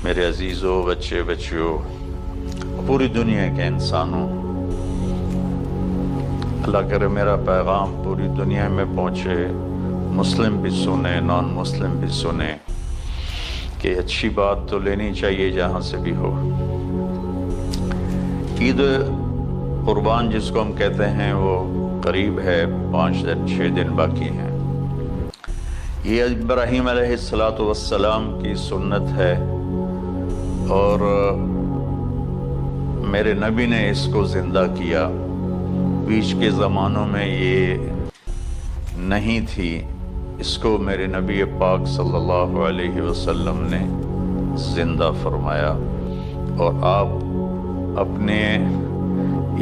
میرے عزیزوں، بچے بچیوں، پوری دنیا کے انسانوں، اللہ کرے میرا پیغام پوری دنیا میں پہنچے، مسلم بھی سنیں، نان مسلم بھی سنیں، کہ اچھی بات تو لینی چاہیے جہاں سے بھی ہو۔ عید قربان جس کو ہم کہتے ہیں وہ قریب ہے، 5 دن 6 دن باقی ہیں۔ یہ ابراہیم علیہ السلام کی سنت ہے، اور میرے نبی نے اس کو زندہ کیا۔ بیچ کے زمانوں میں یہ نہیں تھی، اس کو میرے نبی پاک صلی اللہ علیہ وسلم نے زندہ فرمایا، اور آپ اپنے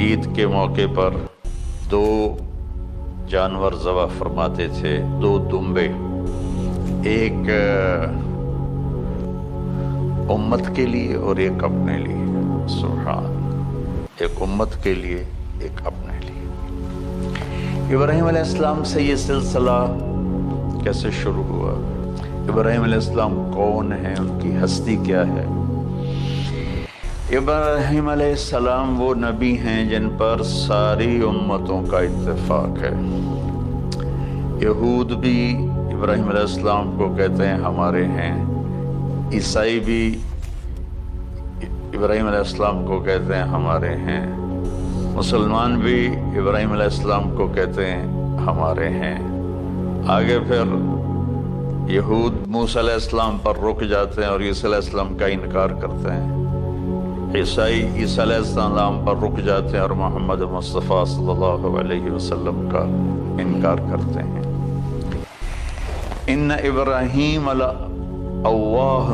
عید کے موقع پر 2 جانور ذبح فرماتے تھے، 2 دمبے، ایک امت کے لیے اور ایک اپنے لیے۔ سبحان، ایک امت کے لیے، ایک اپنے لیے۔ ابراہیم علیہ السلام سے یہ سلسلہ کیسے شروع ہوا؟ ابراہیم علیہ السلام کون ہیں؟ ان کی ہستی کیا ہے؟ ابراہیم علیہ السلام وہ نبی ہیں جن پر ساری امتوں کا اتفاق ہے۔ یہود بھی ابراہیم علیہ السلام کو کہتے ہیں ہمارے ہیں، عیسائی بھی ابراہیم علیہ السلام کو کہتے ہیں ہمارے ہیں، مسلمان بھی ابراہیم علیہ السلام کو کہتے ہیں ہمارے ہیں۔ آگے پھر یہود موسیٰ علیہ السلام پر رک جاتے ہیں اور عیسیٰ علیہ السلام کا انکار کرتے ہیں، عیسائی عیسیٰ علیہ السلام پر رک جاتے ہیں اور محمد مصطفیٰ صلی اللہ علیہ وسلم کا انکار کرتے ہیں۔ ان ابراہیم لأواہ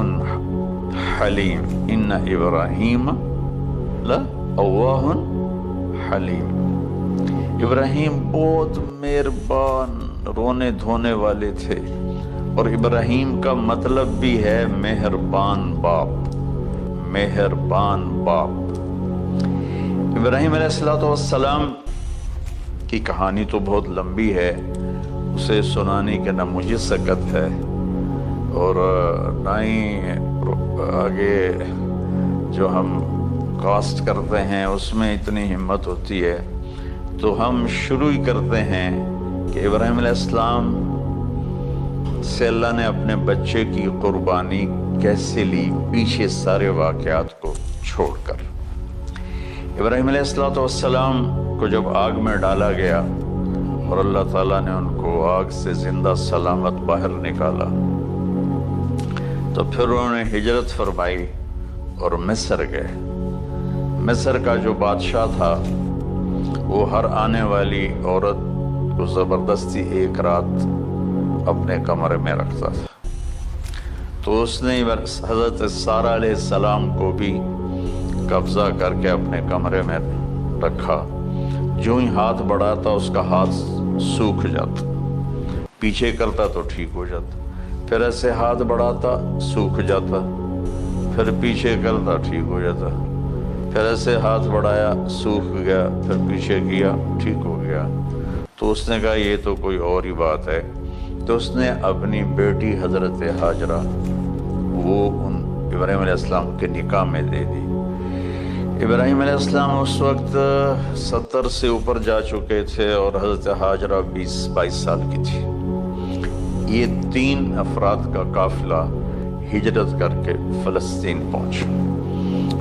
حلیم، ان ابراہیم لأواہ حلیم، ابراہیم بہت مہربان، رونے دھونے والے تھے، اور ابراہیم کا مطلب بھی ہے مہربان باپ، مہربان باپ۔ ابراہیم علیہ السلام کی کہانی تو بہت لمبی ہے، اسے سنانے کے نہ مجھے سکت ہے، اور نہ ہی آگے جو ہم کاسٹ کرتے ہیں اس میں اتنی ہمت ہوتی ہے، تو ہم شروع ہی کرتے ہیں کہ ابراہیم علیہ السلام سے اللہ نے اپنے بچے کی قربانی کیسے لی، پیچھے سارے واقعات کو چھوڑ کر۔ ابراہیم علیہ السلام کو جب آگ میں ڈالا گیا اور اللہ تعالیٰ نے ان کو آگ سے زندہ سلامت باہر نکالا، تو پھر انہوں نے ہجرت فرمائی اور مصر گئے۔ مصر کا جو بادشاہ تھا وہ ہر آنے والی عورت کو زبردستی ایک رات اپنے کمرے میں رکھتا تھا، تو اس نے حضرت سارہ علیہ السلام کو بھی قبضہ کر کے اپنے کمرے میں رکھا۔ جو ہی ہاتھ بڑھاتا اس کا ہاتھ سوکھ جاتا، پیچھے کرتا تو ٹھیک ہو جاتا، پھر ایسے ہاتھ بڑھاتا سوکھ جاتا، پھر پیچھے کرتا ٹھیک ہو جاتا، پھر ایسے ہاتھ بڑھایا سوکھ گیا، پھر پیچھے کیا ٹھیک ہو گیا۔ تو اس نے کہا یہ تو کوئی اور ہی بات ہے، تو اس نے اپنی بیٹی حضرت ہاجرہ وہ ان ابراہیم علیہ السلام کے نکاح میں دے دی۔ ابراہیم علیہ السلام اس وقت 70 سے اوپر جا چکے تھے، اور حضرت ہاجرہ 20-22 سال کی تھی۔ یہ 3 افراد کا قافلہ ہجرت کر کے فلسطین پہنچا،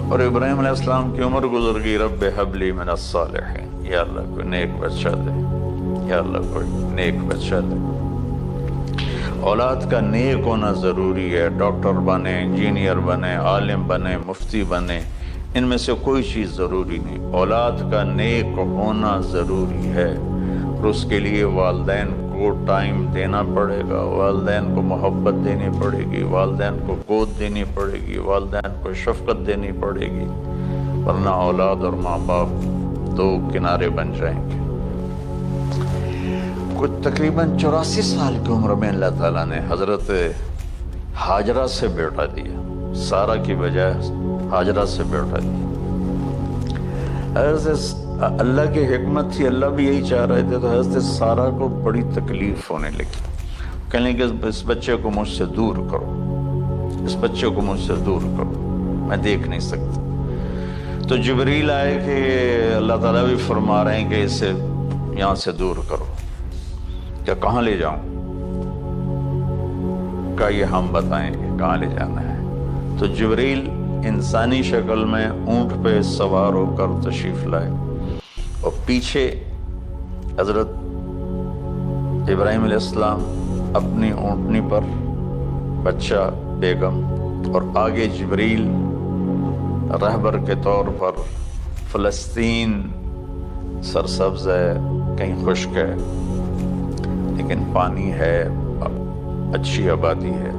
اور ابراہیم علیہ السلام کی عمر گزر گئی۔ رب ہب لی من الصالحین، یا اللہ کوئی نیک بچہ دے، یا اللہ کوئی نیک بچہ دے۔ اولاد کا نیک ہونا ضروری ہے، ڈاکٹر بنے، انجینئر بنے، عالم بنے، مفتی بنے، ان میں سے کوئی چیز ضروری نہیں، اولاد کا نیک ہونا ضروری ہے، اور اس کے لیے والدین کو ٹائم دینا پڑے گا، والدین کو محبت دینی پڑے گی، والدین کو گود دینی پڑے گی، والدین کو شفقت دینی پڑے گی، ورنہ اولاد اور ماں باپ 2 کنارے بن جائیں گے۔ کچھ تقریباً 84 سال کی عمر میں اللہ تعالیٰ نے حضرت ہاجرہ سے بیٹا دیا، سارہ کی بجائے ہاجرہ سے بیٹا دیا۔ حضرت اللہ کی حکمت تھی، اللہ بھی یہی چاہ رہے تھے، تو حضرت سارہ کو بڑی تکلیف ہونے لگی، کہنے کہ اس بچے کو مجھ سے دور کرو، اس بچے کو مجھ سے دور کرو، میں دیکھ نہیں سکتا۔ تو جبریل آئے کہ اللہ تعالیٰ بھی فرما رہے ہیں کہ اسے یہاں سے دور کرو۔ کیا کہاں لے جاؤں؟ کہا یہ ہم بتائیں گے کہاں لے جانا ہے۔ تو جبریل انسانی شکل میں اونٹ پہ سوار ہو کر تشریف لائے، اور پیچھے حضرت ابراہیم علیہ السلام اپنی اونٹنی پر، بچہ بیگم، اور آگے جبریل رہبر کے طور پر۔ فلسطین سرسبز ہے، کہیں خشک ہے لیکن پانی ہے، اچھی آبادی ہے۔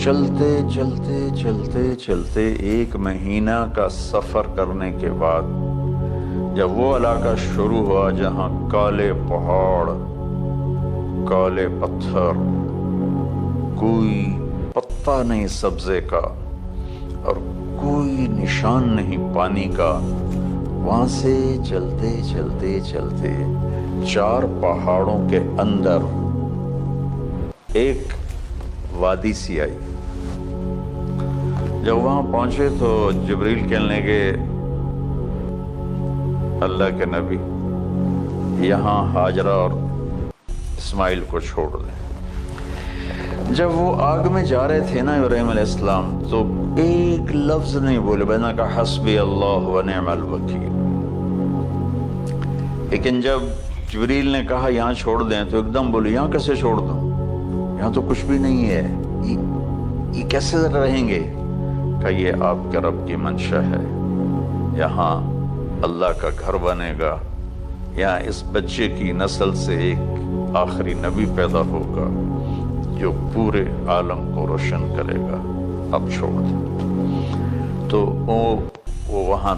چلتے چلتے چلتے چلتے 1 مہینہ کا سفر کرنے کے بعد جب وہ علاقہ شروع ہوا جہاں کالے پہاڑ، کالے پتھر، کوئی پتا نہیں سبزے کا اور کوئی نشان نہیں پانی کا، وہاں سے چلتے چلتے چلتے 4 پہاڑوں کے اندر ایک وادی سی آئی۔ جب وہاں پہنچے تو جبریل کہنے لگے اللہ کے نبی یہاں ہاجرہ اور اسماعیل کو چھوڑ دیں۔ جب وہ آگ میں جا رہے تھے نا ابراہیم علیہ السلام، تو ایک لفظ نہیں بولے، بنا کا حسبی اللہ و نعم الوکیل۔ لیکن جب جبریل نے کہا یہاں چھوڑ دیں تو ایک دم بولے یہاں کیسے چھوڑ دوں، یہاں تو کچھ بھی نہیں ہے، یہ کیسے رہیں گے؟ کہ یہ آپ کے رب کی منشا ہے، یہاں اللہ کا گھر بنے گا، یہاں اس بچے کی نسل سے ایک آخری نبی پیدا ہوگا جو پورے عالم کو روشن کرے گا، اب چھوڑ دیں۔ تو وہ وہاں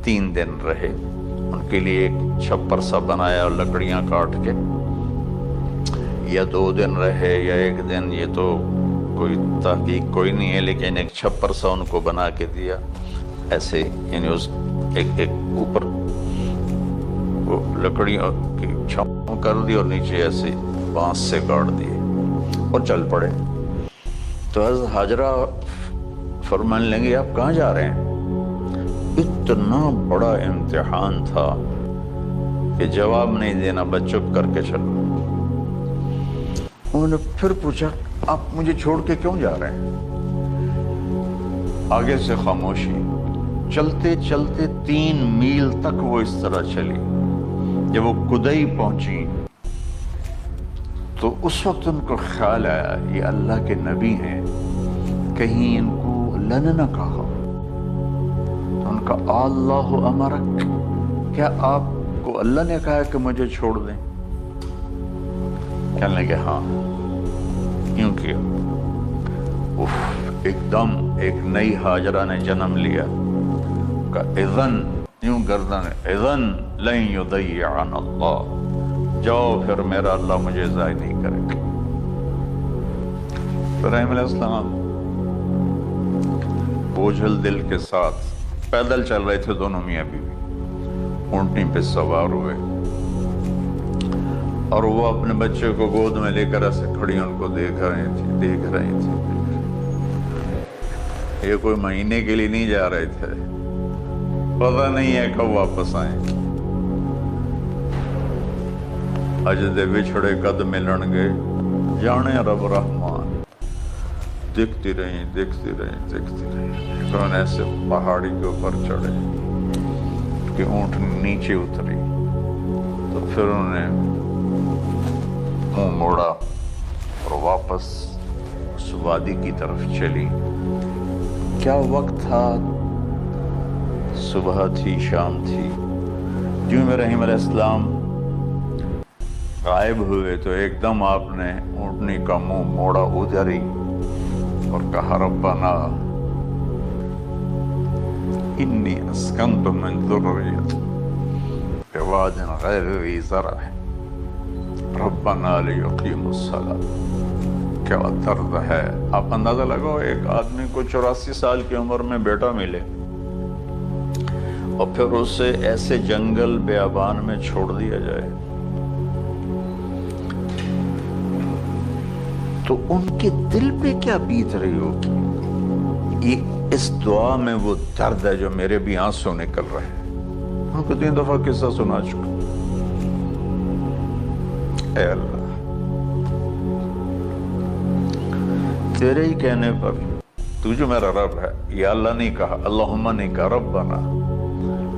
3 دن رہے، ان کے لیے ایک چھپر سا بنایا اور لکڑیاں کاٹ کے، یا 2 دن رہے یا 1 دن، یہ تو کوئی تحقیق کوئی نہیں ہے، لیکن ایک چھپر سا ان کو بنا کے دیا ایسے، یعنی اس ایک اوپر وہ لکڑیوں کی چھاؤں کر دی اور نیچے ایسے بانس سے گاڑ دیے اور چل پڑے۔ تو حضرت ہاجرہ فرمانے لگے آپ کہاں جا رہے ہیں؟ اتنا بڑا امتحان تھا کہ جواب نہیں دینا، بس چپ کر کے چلو۔ انہوں نے پھر پوچھا آپ مجھے چھوڑ کے کیوں جا رہے ہیں؟ آگے سے خاموشی۔ چلتے چلتے 3 میل تک وہ اس طرح چلی۔ جب وہ کدئی پہنچی تو اس وقت ان کو خیال آیا یہ اللہ کے نبی ہیں، کہیں ان کو اللہ نے نہ کہا۔ تو ان کا اللہ امرک، کیا آپ کو اللہ نے کہا کہ مجھے چھوڑ دیں؟ کہنے لگے ہاں، یوں کیا۔ ایک دم ایک نئی ہاجرہ نے جنم لیا، کہ اذن، یوں گردن، اذن لن یضیعن اللہ، جاؤ پھر میرا اللہ مجھے ضائع نہیں کرے گا۔ ابراہیم علیہ السلام بوجھل دل کے ساتھ پیدل چل رہے تھے، دونوں میاں بیوی اونٹنی پہ سوار ہوئے، اور وہ اپنے بچے کو گود میں لے کر ایسے کھڑی ان کو دیکھ رہی تھی۔ یہ کوئی مہینے کے لیے نہیں جا رہے تھے، پتہ نہیں ہے کب واپس آئیں۔ اجدے بچھڑے قد ملن گے، جانے رب رحمان۔ دیکھتی رہی انہوں نے ایسے پہاڑی کے اوپر چڑھے کہ اونٹ نیچے اتری، تو پھر انہوں نے منہ موڑا اور واپس اس وادی کی طرف چلی۔ کیا وقت تھا، صبح تھی، شام تھی۔ جو ابراہیم علیہ السلام غائب ہوئے تو ایک دم آپ نے اونٹنی کا منہ موڑا ادھر ہی اور کہا ربنا انی اسکنت من ذریتی بواد غیر ذی زرع ربنا لیقیموا الصلاۃ۔ کیا طرز ہے! آپ اندازہ لگاؤ، ایک آدمی کو 84 سال کی عمر میں بیٹا ملے اور پھر اسے ایسے جنگل بیابان میں چھوڑ دیا جائے۔ تو ان کے دل پہ کیا بیت رہی ہوگی. اس دعا میں وہ درد ہے جو میرے بھی آنسو نکل رہے ہیں. ان کو 3 دفعہ قصہ سنا چکا. اے اللہ، تیرے ہی کہنے پر تو جو میرا رب ہے، یا اللہ نہیں کہا، اللہم نہیں کہا، ربنا،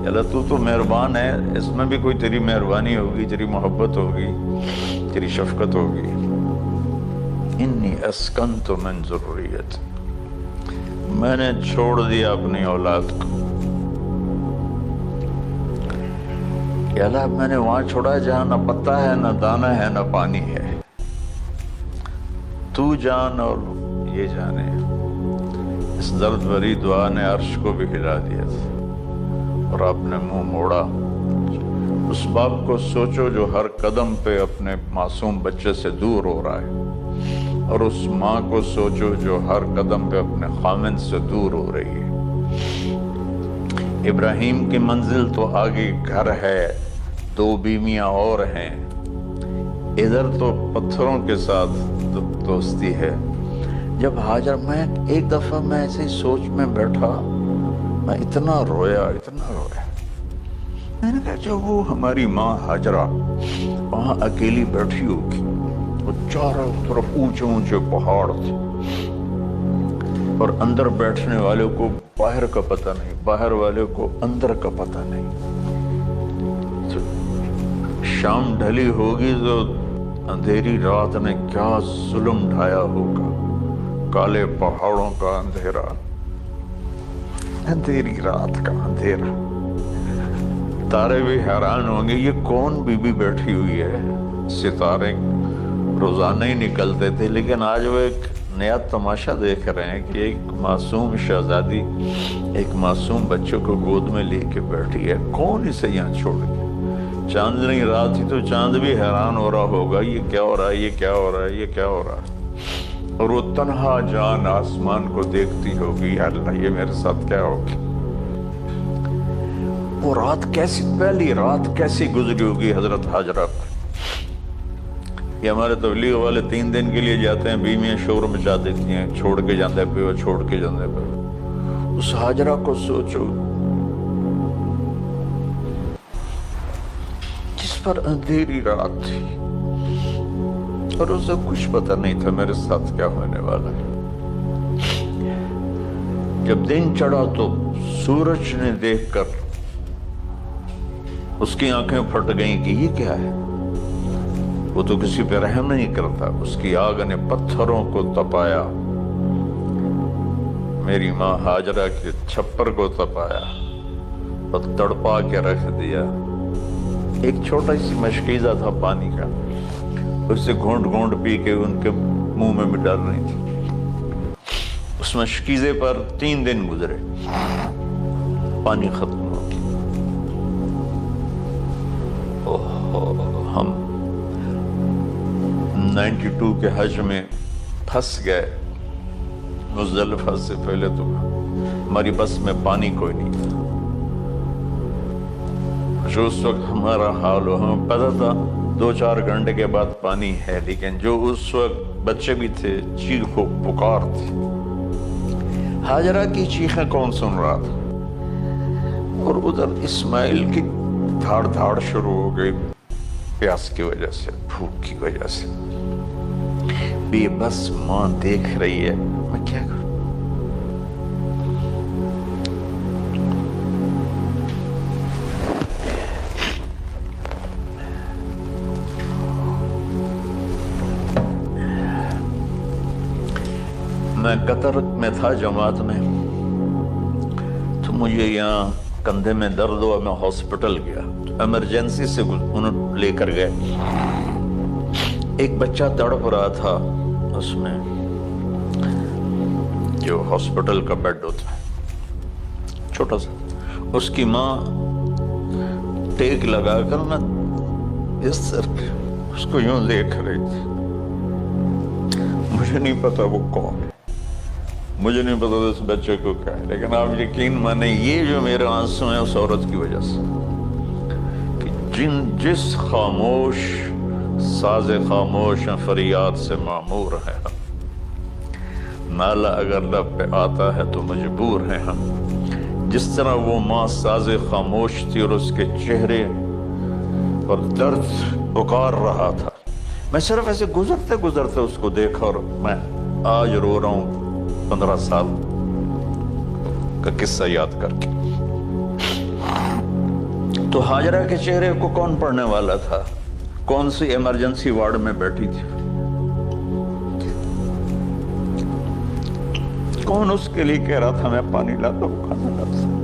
یا اللہ تو مہربان ہے، اس میں بھی کوئی تیری مہربانی ہوگی، تیری محبت ہوگی، تیری شفقت ہوگی. انی اسکنت من ذریت، میں نے چھوڑ دیا اپنی اولاد کو. یا اللہ میں نے وہاں چھوڑا جہاں نہ پتا ہے، نہ دانا ہے، نہ پانی ہے. تو جان اور یہ جانے. اس درد بھری دعا نے عرش کو بھی ہلا دیا تھا. اور آپ نے منہ موڑا. اس باپ کو سوچو جو ہر قدم پہ اپنے معصوم بچے سے دور ہو رہا ہے، اور اس ماں کو سوچو جو ہر قدم پہ اپنے خامند سے دور ہو رہی ہے. ابراہیم کی منزل تو آگے گھر ہے، 2 بیویاں اور ہیں. ادھر تو پتھروں کے ساتھ دوستی ہے. جب ہاجر، میں ایک دفعہ میں ایسے سوچ میں بیٹھا، میں اتنا رویا. میں نے کہا جب وہ ہماری ماں ہاجرہ وہاں اکیلی بیٹھی ہوگی، وہ چاروں طرف اونچے اونچے پہاڑ تھے، اور اندر بیٹھنے والوں کو باہر کا پتہ نہیں، باہر والے کو اندر کا پتہ نہیں. شام ڈھلی ہوگی تو اندھیری رات نے کیا ظلم ڈھایا ہوگا. کالے پہاڑوں کا اندھیرا، اندھیری رات کا اندھیرا. تارے بھی حیران ہوں گے یہ کون بی بی بیٹھی ہوئی ہے. ستارے روزانہ ہی نکلتے تھے، لیکن آج وہ ایک نیا تماشا دیکھ رہے ہیں کہ ایک معصوم شہزادی ایک معصوم بچوں کو گود میں لے کے بیٹھی ہے. کون اسے یہاں چھوڑ گیا؟ چاندنی رات تھی تو چاند بھی حیران ہو رہا ہوگا، یہ کیا ہو رہا ہے، یہ کیا ہو رہا ہے، یہ کیا ہو رہا ہے. اور وہ تنہا جان آسمان کو دیکھتی ہوگی، یا اللہ یہ میرے ساتھ کیا ہوگی. وہ رات کیسی، پہلی رات کیسی گزری ہوگی حضرت ہاجرہ پر. یہ ہمارے تبلیغ والے 3 دن کے لیے جاتے ہیں، بیویاں شور مچا دیتی ہیں، چھوڑ کے جاندے پہ وہ چھوڑ کے جاندے پہ. اس ہاجرہ کو سوچو جس پر اندھیری رات تھی اور اسے کچھ پتہ نہیں تھا میرے ساتھ کیا ہونے والا ہے. جب دن چڑھا تو سورج نے دیکھ کر اس کی آنکھیں پھٹ گئیں کہ یہ کیا ہے. وہ تو کسی پہ رحم نہیں کرتا. اس کی آگ نے پتھروں کو تپایا، میری ماں ہاجرہ کے چھپر کو تپایا اور تڑپا کے رکھ دیا. ایک چھوٹا سی مشکیزہ تھا پانی کا، اسے گھونٹ گھونٹ پی کے ان کے منہ میں بھی ڈال رہی تھی. اس مشکیزے پر 3 دن گزرے، پانی ختم ہو گیا. ہم 92 کے حج میں پھنس گئے. مزدلفہ سے پہلے تو ہماری بس میں پانی کوئی نہیں تھا. جو اس وقت ہمارا حال ہو، ہمیں پتا تھا 2-4 گھنٹے کے بعد پانی ہے، لیکن جو اس وقت بچے بھی تھے، چیخ و پکار تھی. ہاجرہ کی چیخیں کون سن رہا تھا؟ اور ادھر اسماعیل کی دھاڑ دھاڑ شروع ہو گئی، پیاس کی وجہ سے، بھوک کی وجہ سے. بے بس ماں دیکھ رہی ہے، میں کیا کروں. میں قطر میں تھا جماعت میں، تو مجھے یہاں کندھے میں درد ہوا. میں ہاسپٹل گیا، ایمرجنسی سے انہوں لے کر گئے. ایک بچہ تڑپ رہا تھا اس میں، جو ہاسپٹل کا بیڈ ہوتا ہے چھوٹا سا. اس کی ماں ٹیک لگا کر نا اس طرح اس کو یوں دیکھ رہی تھی. مجھے نہیں پتا وہ کون ہے، مجھے نہیں پتا اس بچے کو کیا ہے، لیکن آپ یقین مانیں یہ جو میرے آنسو ہیں اس عورت کی وجہ سے، کہ جس خاموش ساز خاموش فریاد سے معمور ہے. نالا اگر لب پہ آتا ہے تو مجبور ہیں ہم. جس طرح وہ ماں ساز خاموش تھی اور اس کے چہرے پر درد پکار رہا تھا. میں صرف ایسے گزرتے گزرتے اس کو دیکھا اور میں آج رو رہا ہوں 15 سال کا قصہ یاد کر کے. تو ہاجرہ کے چہرے کو کون پڑھنے والا تھا؟ کون سی ایمرجنسی وارڈ میں بیٹھی تھی؟ کون اس کے لیے کہہ رہا تھا میں پانی لاتا ہوں کھانا لاتا ہوں؟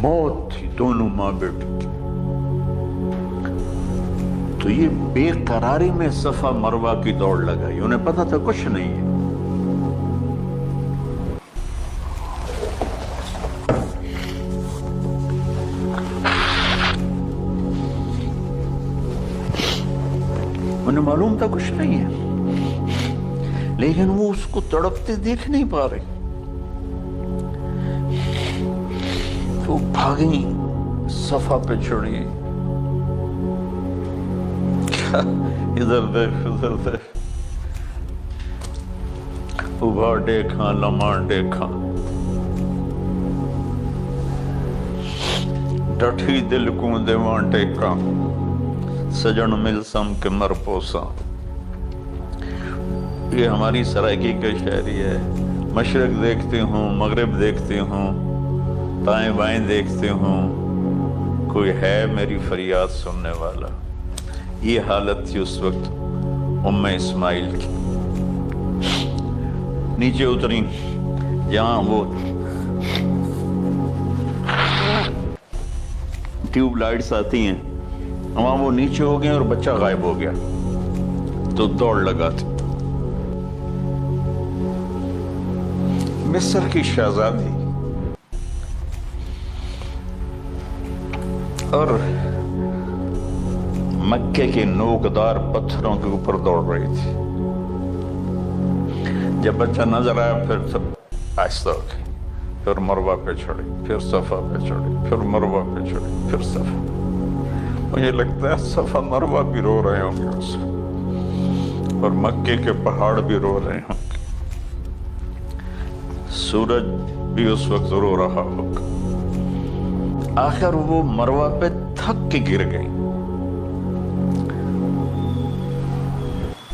موت تھی دونوں ماں بیٹی کی. تو یہ بے قراری میں صفا مروہ کی دوڑ لگائی. انہیں پتا تھا کچھ نہیں ہے. انہیں معلوم تھا کچھ نہیں ہے، لیکن وہ اس کو تڑپتے دیکھ نہیں پا رہے. تو بھاگیں صفا پہ چڑھی. ادھر دیکھ ادھر دیکھ، ابھا دیکھا لمحہ دیکھا، ڈٹھی دل کو دیوان ٹیکا، سجن مل سم کے مر پوسا. یہ ہماری سرائکی کے شاعری ہے. مشرق دیکھتی ہوں، مغرب دیکھتی ہوں، دائیں بائیں دیکھتی ہوں، کوئی ہے میری فریاد سننے والا. یہ حالت تھی اس وقت ام اسماعیل کی. نیچے اتری جہاں وہ ٹیوب لائٹس آتی ہیں، وہاں وہ نیچے ہو گئے اور بچہ غائب ہو گیا. تو دوڑ لگاتی. مصر کی شہزادی اور مکے کے نوکدار پتھروں کے اوپر دوڑ رہی تھی. جب بچہ نظر آیا پھر سب آہستہ ہو گئی. پھر مروہ پہ چڑھی، پھر صفا پہ چڑھی، پھر مروہ پہ چڑھی، پھر صفا. مجھے لگتا ہے صفا مروہ بھی رو رہے ہوں گے اس وقت، اور مکے کے پہاڑ بھی رو رہے ہوں گے. سورج بھی اس وقت رو رہا ہوگا. آخر وہ مروہ پہ تھک کے گر گئی.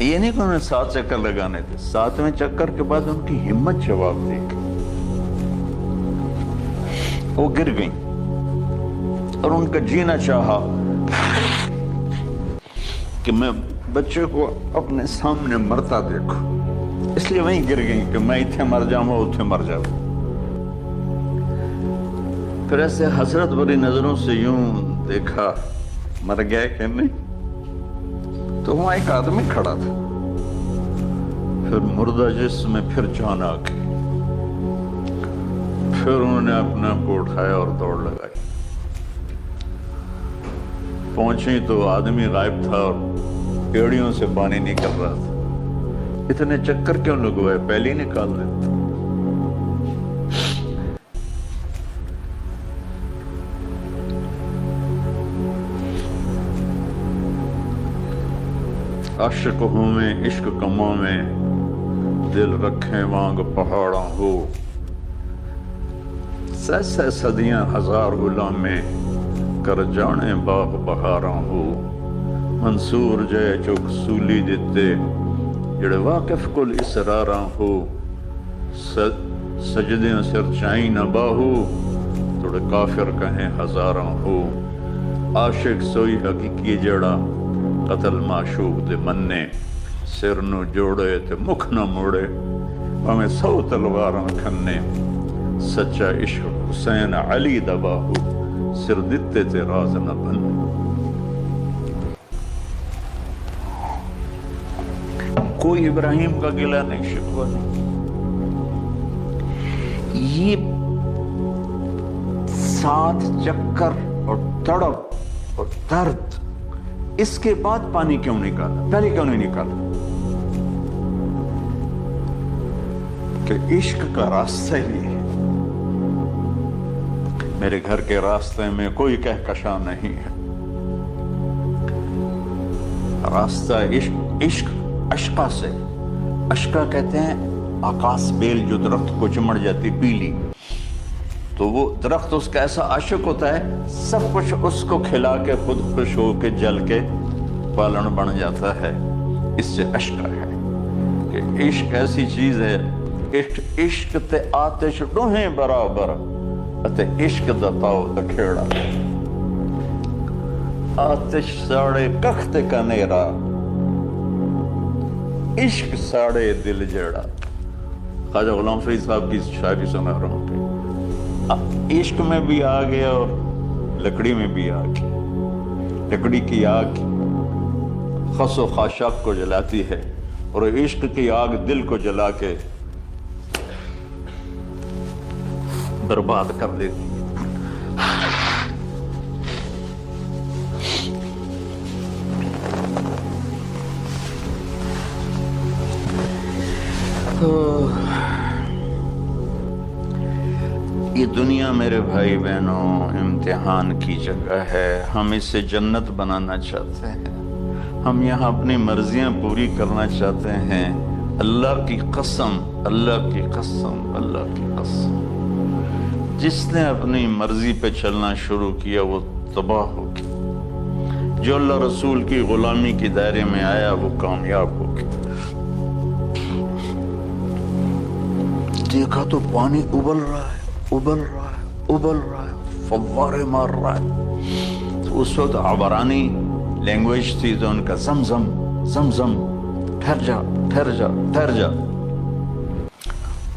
یہ نہیں کہ انہیں 7 چکر لگانے تھے. 7ویں چکر کے بعد ان کی ہمت جواب دے گئی. وہ گر گئی اور ان کا جینا چاہا کہ میں بچے کو اپنے سامنے مرتا دیکھوں. اس لیے وہیں گر گئی کہ میں اتنے مر جاؤں اتنے مر جاؤں. پھر ایسے حسرت بھری نظروں سے یوں دیکھا مر گیا کہ نہیں. تو وہاں ایک آدمی کھڑا تھا. پھر مردہ جسم میں پھر جان آ گئی. پھر انہوں نے اپنے آپ کو اٹھایا اور دوڑ لگائی. پہنچی تو آدمی غائب تھا اور پیڑیوں سے پانی نکل رہا تھا. اتنے چکر کیوں لگوائے، پہلے ہی نکال دیتے. عاشق ہوں میں عشق کماں میں، دل رکھیں وانگ پہاڑاں ہو. سہ صدیاں ہزار غلام میں، کر جانے باغ بہاراں ہو. منصور جے چوک سولی دیتے، جڑے واقف کل اسراراں ہو. سجدیں سر چائیں نہ باہو، توڑے کافر کہیں ہزاراں ہو. عاشق سوئی حقیقی جڑا، قتل معشوق دے مننے. سر نو جوڑے تے مکھ نہ موڑے، ہمیں 100 تلواراں کھنے. سچا عشق حسین علی دا باہو، سر دتے تے راز نہ بن. کوئی ابراہیم کا گلہ نہیں، شکوہ نہیں. یہ 7 چکر اور تڑپ اور درد، اس کے بعد پانی کیوں نکالا؟ پہلے کیوں نہیں نکالا؟ کہ عشق کا راستہ ہی ہے. میرے گھر کے راستے میں کوئی کہکشاں نہیں ہے. راستہ عشق عشقہ سے. اشکا کہتے ہیں آکاس بیل جو درخت کو چمڑ جاتی پیلی، تو وہ درخت اس کا ایسا عاشق ہوتا ہے سب کچھ اس کو کھلا کے خود خوش ہو کے جل کے پالن بن جاتا ہے. اس سے اشکا ہے کہ عشق ایسی چیز ہے، عشق تے آتش ڈوہیں برابر اتے عشق دا تاؤ دا کھیڑا، آتش ساڑے کخت کا نیرا، عشق ساڑے دل جڑا. خواجہ غلام فرید صاحب کی شاعری سنا رہا ہوں کہ عشق میں بھی آگ ہے اور لکڑی میں بھی آگ ہے. لکڑی کی آگ خس و خاشاک کو جلاتی ہے اور عشق کی آگ دل کو جلا کے برباد کر دیتی ہے. یہ دنیا میرے بھائی بہنوں امتحان کی جگہ ہے. ہم اسے جنت بنانا چاہتے ہیں، ہم یہاں اپنی مرضیاں پوری کرنا چاہتے ہیں. اللہ کی قسم، اللہ کی قسم، اللہ کی قسم، جس نے اپنی مرضی پہ چلنا شروع کیا وہ تباہ ہو گیا. جو اللہ رسول کی غلامی کے دائرے میں آیا وہ کامیاب ہو گیا. دیکھا تو پانی ابل رہا ہے، ابل رہا ہے، ابل رہا ہے، فوارے مار رہا ہے. تو اس وقت عبرانی لینگویج تھی تو ان کا زمزم زمزم، ٹھہر جا ٹھہر جا ٹھہر جا.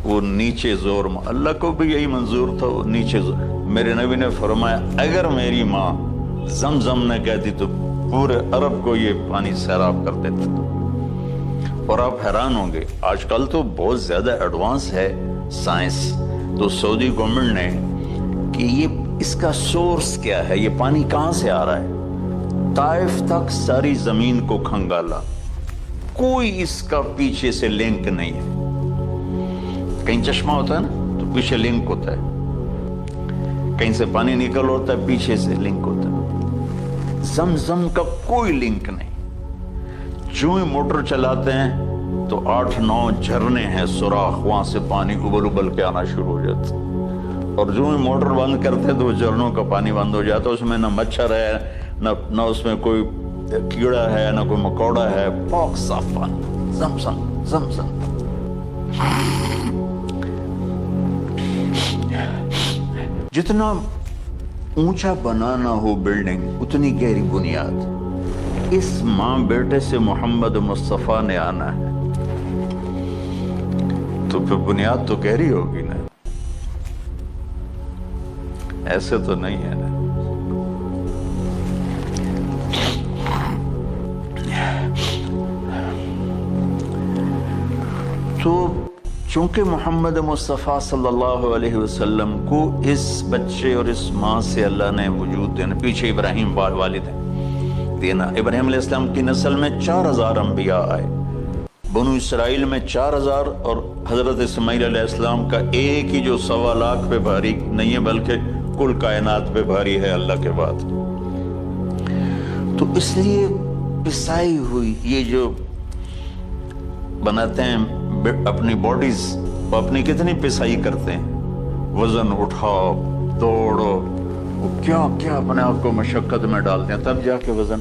وہ نیچے زور، اللہ کو بھی یہی منظور تھا، وہ نیچے زور. میرے نبی نے فرمایا اگر میری ماں زمزم نہ کہتی تو پورے عرب کو یہ پانی سیراب کر دیتا. اور آپ حیران ہوں گے آج کل تو بہت زیادہ ایڈوانس ہے سائنس. تو سعودی گورنمنٹ نے کہ یہ اس کا سورس کیا ہے، یہ پانی کہاں سے آ رہا ہے، طائف تک ساری زمین کو کھنگالا، کوئی اس کا پیچھے سے لنک نہیں ہے. کہیں چشمہ ہوتا ہے نا تو پیچھے لنک ہوتا ہے، کہیں سے پانی نکل ہوتا ہے پیچھے سے لنک ہوتا ہے. زمزم کا کوئی لنک نہیں. جو ہی موٹر چلاتے ہیں تو 8-9 جھرنے ہیں سوراخ، وہاں سے پانی ابل ابل کے آنا شروع ہو جاتا. اور جو ہی موٹر بند کرتے تو جھرنوں کا پانی بند ہو جاتا. اس میں نہ مچھر ہے، نہ اس میں کوئی کیڑا ہے، نہ کوئی مکوڑا ہے، پاک صاف پانی. زمزم زمزم. جتنا اونچا بنانا ہو بلڈنگ اتنی گہری بنیاد. اس ماں بیٹے سے محمد مصطفیٰ نے آنا ہے تو پھر بنیاد تو گہری ہوگی نا، ایسے تو نہیں ہے نا. تو چونکہ محمد مصطفیٰ صلی اللہ علیہ وسلم کو اس بچے اور اس ماں سے اللہ نے وجود دینا، پیچھے ابراہیم والد ہیں دینا. ابراہیم علیہ السلام کی نسل میں 4000 انبیاء آئے، بنو اسرائیل میں 4000، اور حضرت اسماعیل علیہ السلام کا ایک ہی جو 1.25 لاکھ پہ بھاری نہیں ہے بلکہ کل کائنات پہ بھاری ہے اللہ کے بعد. تو اس لیے پسائی ہوئی یہ جو بناتے ہیں اپنی باڈیز، وہ اپنی کتنی پسائی کرتے ہیں، وزن اٹھاؤ دوڑو، وہ کیا کیا اپنے آپ کو مشقت میں ڈالتے ہیں، تب جا کے وزن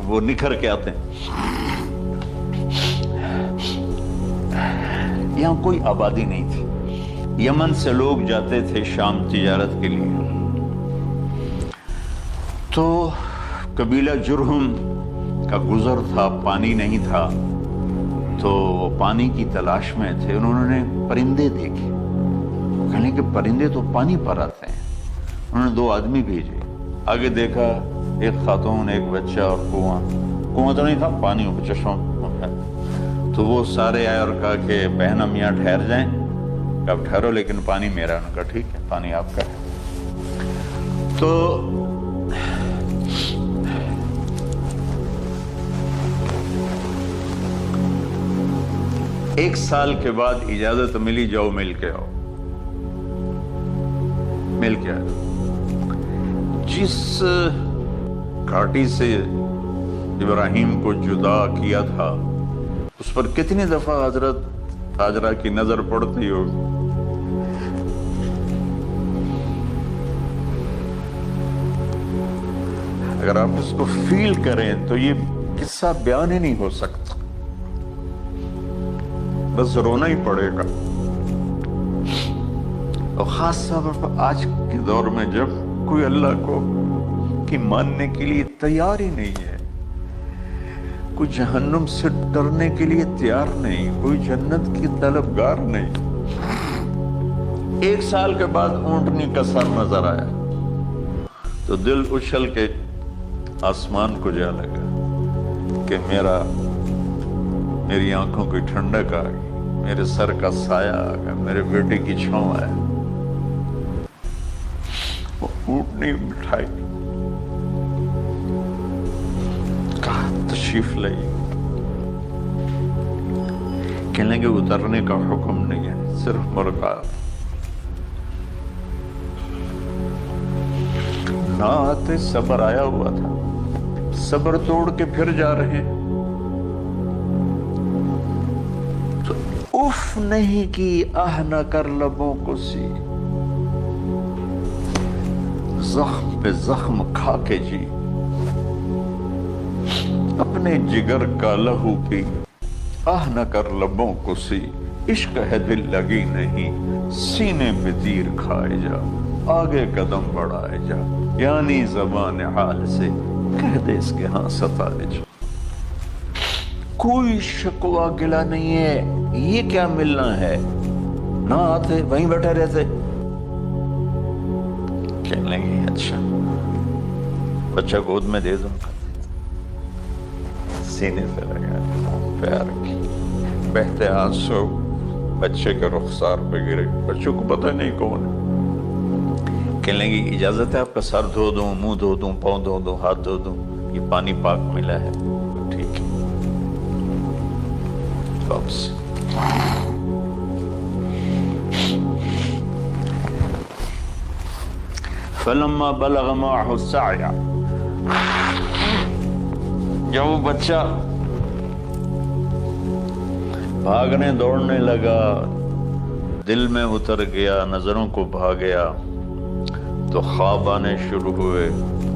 وہ نکھر کے آتے ہیں. یہاں کوئی آبادی نہیں تھی. یمن سے لوگ جاتے تھے شام تجارت کے لیے. تو قبیلہ جرہم کا گزر تھا، پانی نہیں تھا، تو وہ پانی کی تلاش میں تھے. انہوں نے پرندے دیکھے، کہنے کہ پرندے تو پانی پر آتے ہیں. انہوں نے 2 آدمی بھیجے، آگے دیکھا ایک خاتون ایک بچہ اور کنواں تو نہیں تھا، پانی چشمہ. تو وہ سارے آئے اور کہا کہ بہن ہم یہاں ٹھہر جائیں. اب ٹھہرو لیکن پانی میرا. ان کا ٹھیک ہے پانی آپ کا ہے. تو ایک سال کے بعد اجازت ملی، جاؤ مل کے آؤ. مل کے آئے. جس گھاٹی سے ابراہیم کو جدا کیا تھا اس پر کتنی دفعہ حضرت ہاجرہ کی نظر پڑتی ہوگی. اگر آپ اس کو فیل کریں تو یہ قصہ بیان ہی نہیں ہو سکتا، بس رونا ہی پڑے گا. اور خاص طور پر آج کے دور میں جب کوئی اللہ کو کی ماننے کے لیے تیار ہی نہیں ہے، کوئی جہنم سے ڈرنے کے لیے تیار نہیں، کوئی جنت کی طلبگار نہیں. 1 سال کے بعد اونٹنی کا سر نظر آیا تو دل اچھل کے آسمان کو جا لگا کہ میری آنکھوں کی ٹھنڈک آ گئی، میرے سر کا سایہ آ گیا، میرے بیٹے کی چھاؤں آیا. وہ اونٹنی بٹھائی، کہا تشریف لائیے. کہنے کے اترنے کا حکم نہیں ہے، صرف مرغا. نہ آتے صبر آیا ہوا تھا، صبر توڑ کے پھر جا رہے ہیں تو اف نہیں کی، آہ نہ کر لبوں کو سی، زخم پہ زخم کھا کے جی، اپنے جگر کا لہو پی، آہ نہ کر لبوں کو سی، عشق ہے دل لگی نہیں، سینے پہ تیر کھائے جا، آگے قدم بڑھائے جا، یعنی زبان حال سے کہہ دے اس کے ہاں ستائے جا. کوئی شکوہ گلا نہیں ہے، یہ کیا ملنا ہے، نہ آتے وہیں بیٹھے رہتے. کہنے لگے اچھا بچہ گود میں دے دوں گا. سینے سے لگا، پیار کی، بہتے آنسو بچے کے رخسار پہ گرے. بچوں کو پتہ نہیں کون ہے. کہنے لگی اجازت ہے آپ کا سر دھو دوں، منہ دھو دوں، پاؤں دھو دوں، ہاتھ دھو دوں، یہ پانی پاک ملا ہے. ٹھیک ہے. واپس فلما بلغ معه السعي، جب وہ بچہ بھاگنے دوڑنے لگا، دل میں اتر گیا، نظروں کو بھا گیا، تو خواب آنے شروع ہوئے.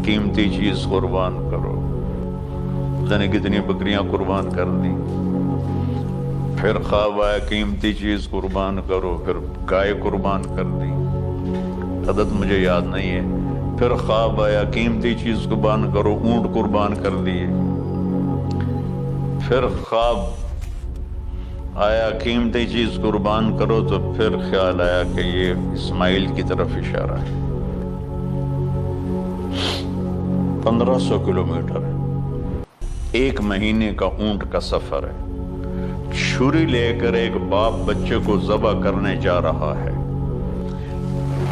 قیمتی چیز قربان کرو، جانے کتنی بکریاں قربان کر دی. پھر خواب آیا قیمتی چیز قربان کرو، پھر گائے قربان کر دی، عدد مجھے یاد نہیں ہے. پھر خواب آیا قیمتی چیز قربان کرو، اونٹ قربان کر دیے. پھر خواب آیا قیمتی چیز قربان کرو، تو پھر خیال آیا کہ یہ اسماعیل کی طرف اشارہ ہے. 1500 کلومیٹر ہے، 1 مہینے کا اونٹ کا سفر ہے. چھری لے کر ایک باپ بچے کو ذبح کرنے جا رہا ہے.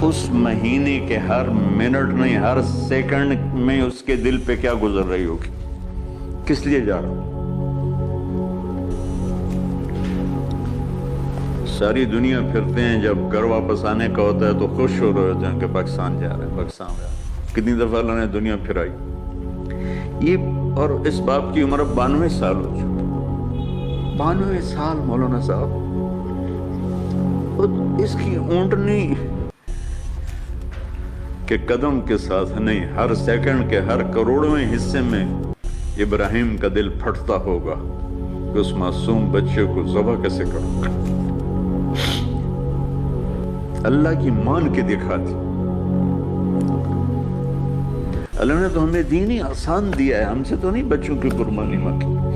اس مہینے کے ہر منٹ نہیں، ہر سیکنڈ میں اس کے دل پہ کیا گزر رہی ہوگی، کس لیے جا رہا. ساری دنیا پھرتے ہیں، جب گھر واپس آنے کا ہوتا ہے تو خوش ہو رہے ہوتے ہیں کہ پاکستان جا رہے ہیں، پاکستان جا رہے ہیں. کتنی دفعہ اللہ نے دنیا پھرائی. یہ اور اس باپ کی عمر 92 سال ہو چکی. 92 سال مولانا صاحب. اس کی اونٹنی کے قدم کے ساتھ نہیں، ہر سیکنڈ کے ہر کروڑویں حصے میں ابراہیم کا دل پھٹتا ہوگا کہ اس معصوم بچے کو ذبح کیسے کروں. اللہ کی مان کے دکھا دی. اللہ نے تو ہمیں دین ہی آسان دیا ہے، ہم سے تو نہیں بچوں کی قربانی مانگی.